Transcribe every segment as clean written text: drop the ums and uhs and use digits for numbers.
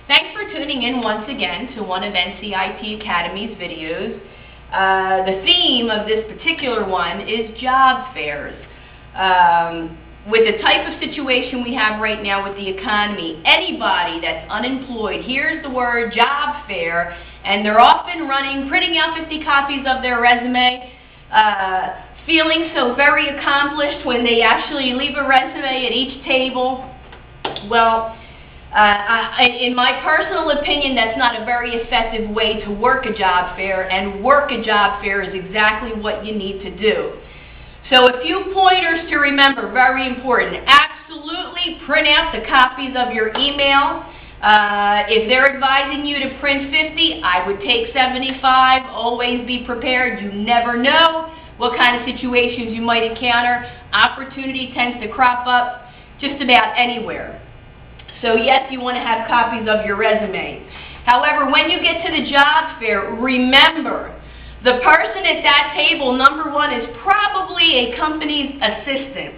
Thanks for tuning in once again to one of NCIP Academy's videos. The theme of this particular one is job fairs. With the type of situation we have right now with the economy, anybody that's unemployed hears the word job fair, and they're often printing out 50 copies of their resume, feeling so very accomplished when they actually leave a resume at each table. Well, in my personal opinion, that's not a very effective way to work a job fair, and work a job fair is exactly what you need to do. So a few pointers to remember, very important. Absolutely print out the copies of your email. If they're advising you to print 50, I would take 75. Always be prepared. You never know what kind of situations you might encounter. Opportunity tends to crop up just about anywhere. So yes, you want to have copies of your resume. However, when you get to the job fair, remember, the person at that table, number one, is probably a company's assistant,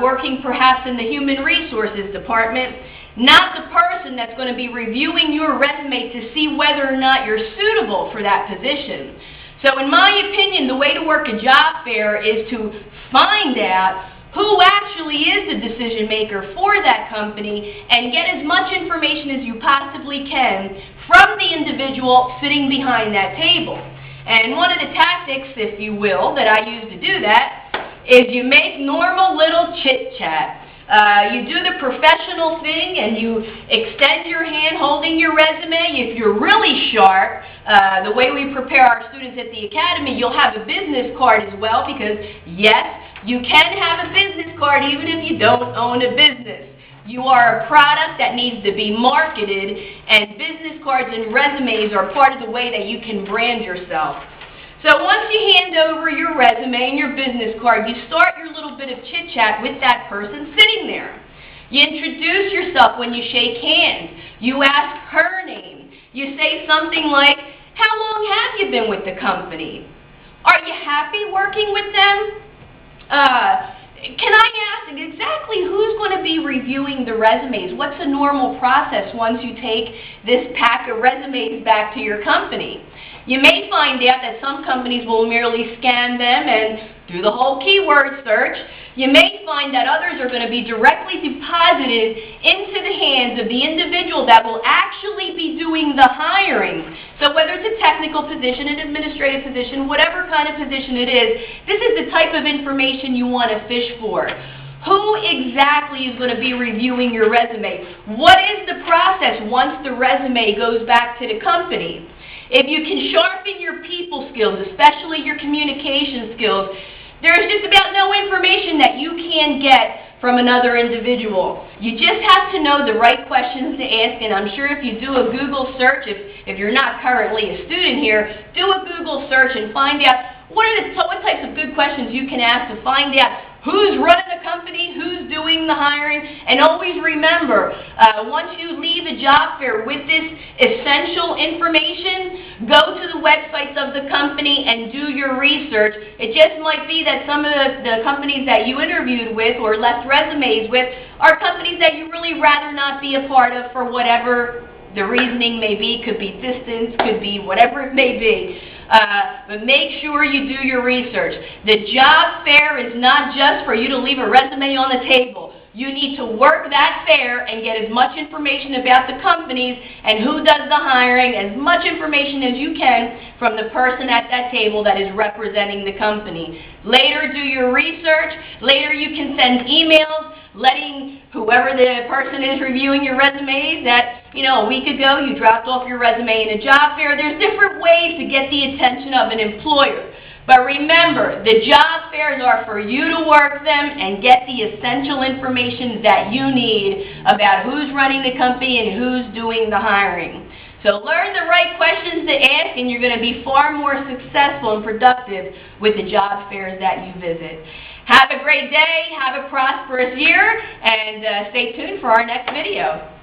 working perhaps in the human resources department, not the person that's going to be reviewing your resume to see whether or not you're suitable for that position. So in my opinion, the way to work a job fair is to find out who actually is the decision maker for that company and get as much information as you possibly can from the individual sitting behind that table. And one of the tactics, if you will, that I use to do that is you make normal little chit-chat. You do the professional thing and you extend your hand holding your resume. If you're really sharp, the way we prepare our students at the academy, you'll have a business card as well, because yes, you can have a business card even if you don't own a business. You are a product that needs to be marketed, and business cards and resumes are part of the way that you can brand yourself. So once you hand over your resume and your business card, you start your little bit of chit-chat with that person sitting there. You introduce yourself when you shake hands. You ask her name. You say something like, "How long have you been with the company? Are you happy working with them? Can I ask exactly who's going to be reviewing the resumes? What's the normal process once you take this pack of resumes back to your company?" You may find out that some companies will merely scan them and do the whole keyword search. You may find that others are going to be directly deposited into the hands of the individual that will actually be doing the hiring. So whether it's a technical position, an administrative position, whatever kind of position it is, this is the type of information you want to fish for. Who exactly is going to be reviewing your resume? What is the process once the resume goes back to the company? If you can sharpen your people skills, especially your communication skills, there's just about no information that you can get from another individual. You just have to know the right questions to ask, and I'm sure if you do a Google search, if you're not currently a student here, do a Google search and find out what types of good questions you can ask to find out who's running the company, who's doing the hiring. And always remember, once you leave a job fair with this essential information, go to the websites of the company and do your research. It just might be that some of the companies that you interviewed with or left resumes with are companies that you really rather not be a part of for whatever the reasoning may be. Could be distance, could be whatever it may be. But make sure you do your research. The job fair is not just for you to leave a resume on the table. You need to work that fair and get as much information about the companies and who does the hiring, as much information as you can from the person at that table that is representing the company. Later, do your research. Later, you can send emails letting whoever the person is reviewing your resumes that, a week ago you dropped off your resume in a job fair. There's different ways to get the attention of an employer. But remember, the job fairs are for you to work them and get the essential information that you need about who's running the company and who's doing the hiring. So learn the right questions to ask, and you're going to be far more successful and productive with the job fairs that you visit. Have a great day, have a prosperous year, and stay tuned for our next video.